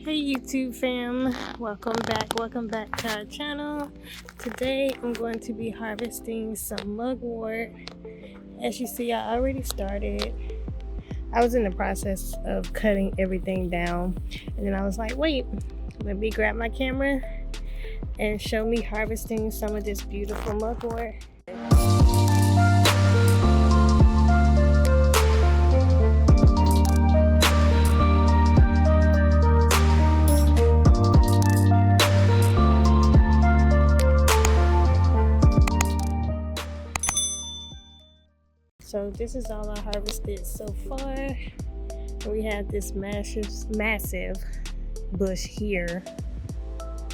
Hey YouTube fam, welcome back to our channel. Today I'm going to be harvesting some mugwort. As you see, I already started. I was in the process of cutting everything down, and then I was like, wait, let me grab my camera and show me harvesting some of this beautiful mugwort. So this is all I harvested so far. We have this massive bush here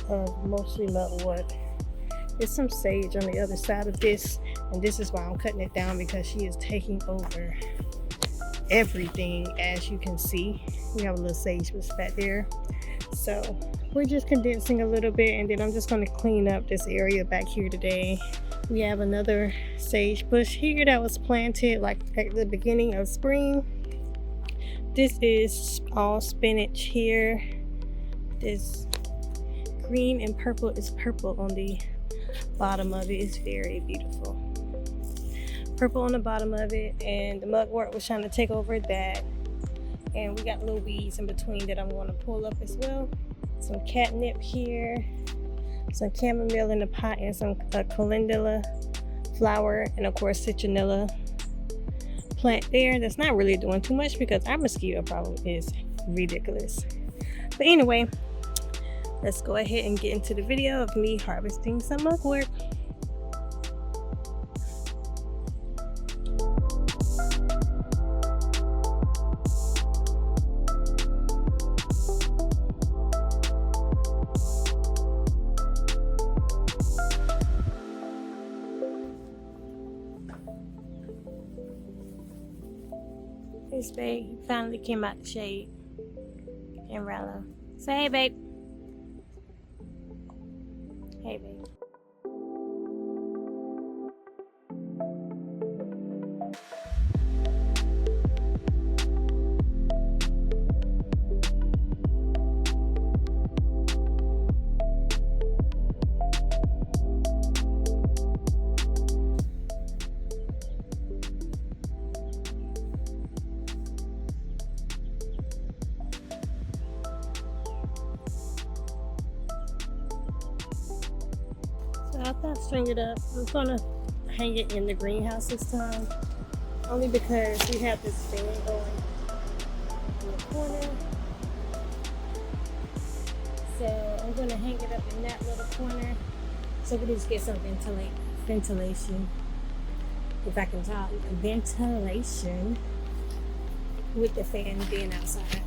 of mostly mugwort. There's some sage on the other side of this, and this is why I'm cutting it down, because she is taking over everything. As you can see, we have a little sage bush back there. So we're just condensing a little bit, and then I'm just going to clean up this area back here today. We have another sage bush here that was planted like at the beginning of spring. This is all spinach here. This green and purple is purple on the bottom of it. It's very beautiful. Purple on the bottom of it, and the mugwort was trying to take over that. And we got little weeds in between that I'm going to pull up as well. Some catnip here, some chamomile in the pot, and some calendula flower, and of course citronella plant there. That's not really doing too much because our mosquito problem is ridiculous. But anyway, let's go ahead and get into the video of me harvesting some mugwort. This babe finally came out the shade. And Rella, say hey, babe. Hey, babe. After I string it up, I'm gonna hang it in the greenhouse this time, only because we have this fan going in the corner. So I'm gonna hang it up in that little corner so we just get some ventilation, if I can talk, ventilation with the fan being outside.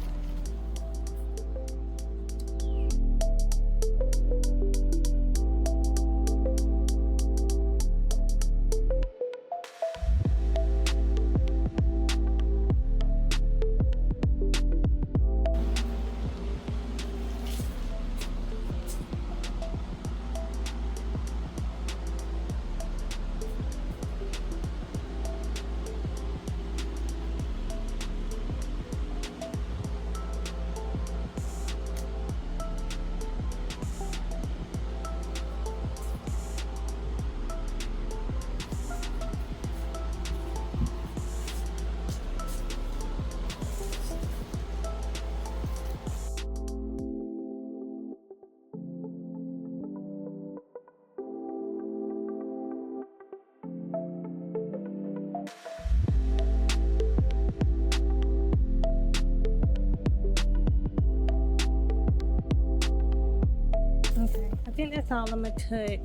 Okay, I think that's all I'm gonna cut.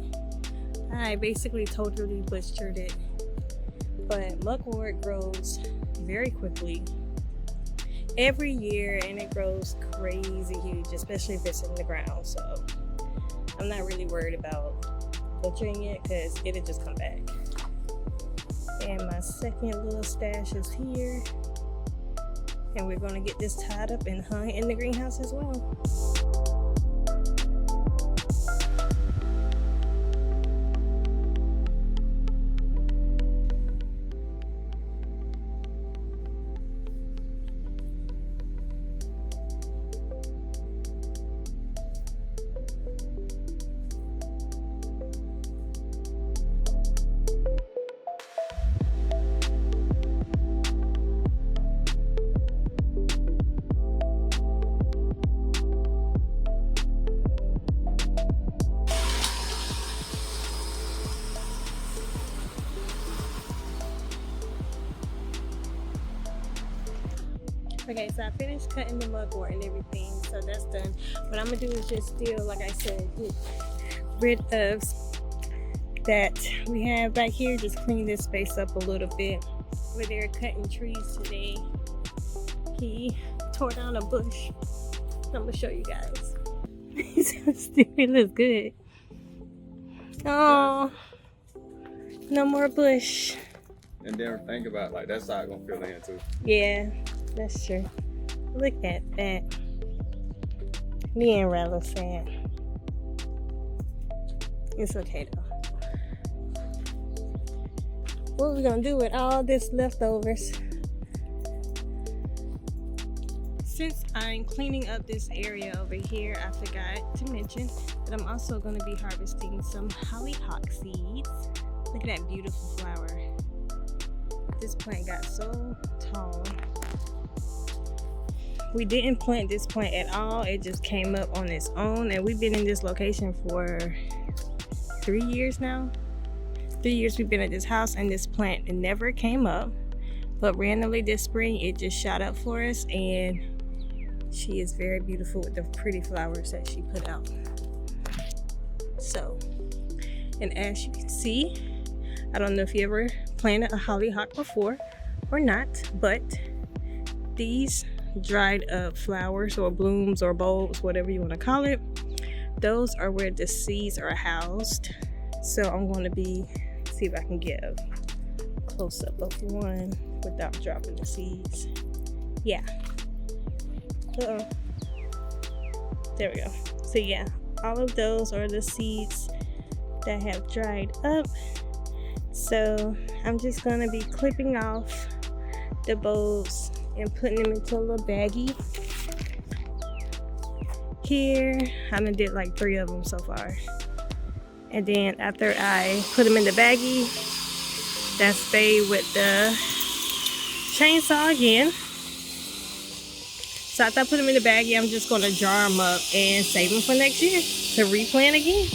I basically totally butchered it, but mugwort grows very quickly every year, and it grows crazy huge, especially if it's in the ground. So I'm not really worried about butchering it because it'll just come back. And my second little stash is here, and we're gonna get this tied up and hung in the greenhouse as well. Okay, so I finished cutting the mugwort and everything, so that's done. What I'm gonna do is just still, like I said, get rid of that we have back here. Just clean this space up a little bit. Where they're cutting trees today, he tore down a bush. I'm gonna show you guys. It looks good. Oh, no more bush. And then think about, like, that side gonna fill in too. Yeah, that's true. Look at that. Me and Rallo sad. It's okay though. What are we gonna do with all this leftovers? Since I'm cleaning up this area over here, I forgot to mention that I'm also going to be harvesting some hollyhock seeds. Look at that beautiful flower. This plant got so tall. We didn't plant this plant at all. It just came up on its own, and we've been in this location for 3 years now. 3 years we've been at this house, and this plant, it never came up. But randomly this spring, it just shot up for us, and she is very beautiful with the pretty flowers that she put out. So, and as you can see, I don't know if you ever planted a hollyhock before or not, but these dried up flowers or blooms or bulbs, whatever you want to call it, those are where the seeds are housed. So I'm going to see if I can get a close up of one without dropping the seeds. Yeah. There we go. So yeah, all of those are the seeds that have dried up. So I'm just gonna be clipping off the bulbs and putting them into a little baggie. Here, I done did like 3 of them so far. And then after I put them in the baggie, that's spade with the chainsaw again. So after I put them in the baggie, I'm just going to jar them up and save them for next year to replant again.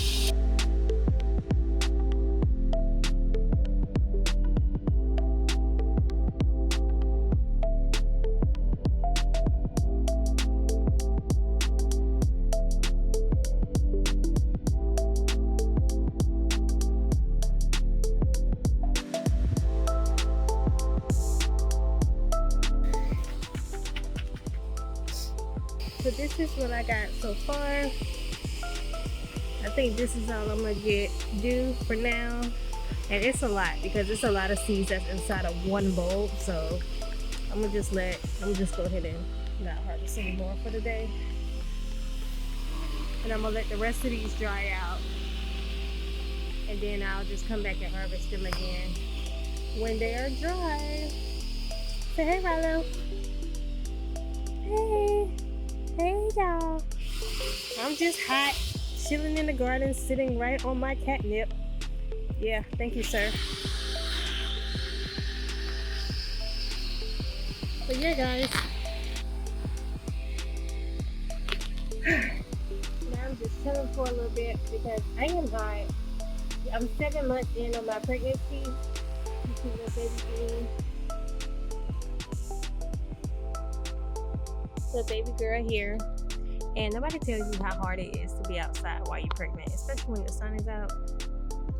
So this is what I got so far. I think this is all I'm gonna do for now. And it's a lot because it's a lot of seeds that's inside of one bulb. So I'm gonna just go ahead and not harvest anymore for the day. And I'm gonna let the rest of these dry out. And then I'll just come back and harvest them again when they are dry. Say hey, Rallo. Hey. Hey y'all, I'm just hot, chilling in the garden, sitting right on my catnip. Yeah, thank you, sir. But yeah, guys, now I'm just chilling for a little bit because I am hot. I'm 7 months in on my pregnancy. You see the baby bean. The baby girl here, and nobody tells you how hard it is to be outside while you're pregnant, especially when the sun is out.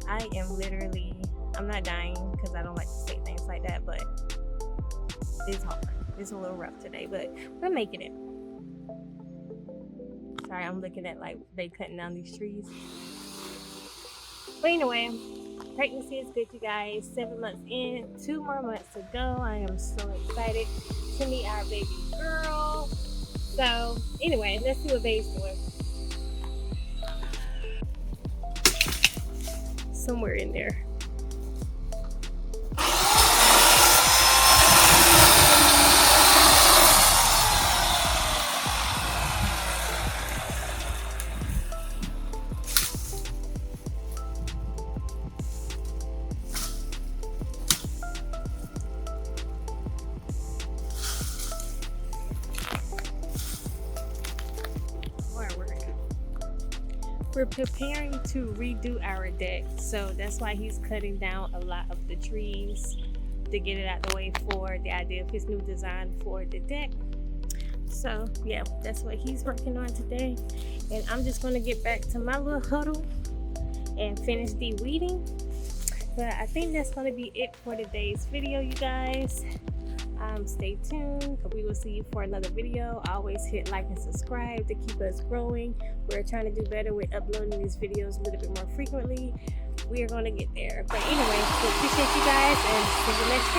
I am literally, I'm not dying because I don't like to say things like that, but it's hard. It's a little rough today, but we're making it. Sorry, I'm looking at like they cutting down these trees. But anyway, pregnancy is good, you guys. 7 months in, 2 more months to go. I am so excited to meet our baby girl. So anyway, let's see what Babe's doing. Somewhere in there. We're preparing to redo our deck, so that's why he's cutting down a lot of the trees to get it out the way for the idea of his new design for the deck. So yeah, that's what he's working on today. And I'm just gonna get back to my little huddle and finish de-weeding. But I think that's gonna be it for today's video, you guys. Stay tuned. We will see you for another video. Always hit like and subscribe to keep us growing. We're trying to do better with uploading these videos a little bit more frequently. We are going to get there. But anyway, we appreciate you guys and see you next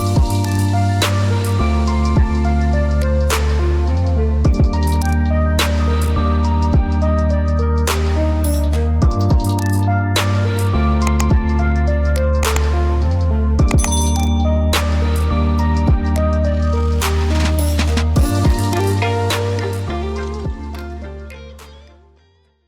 video.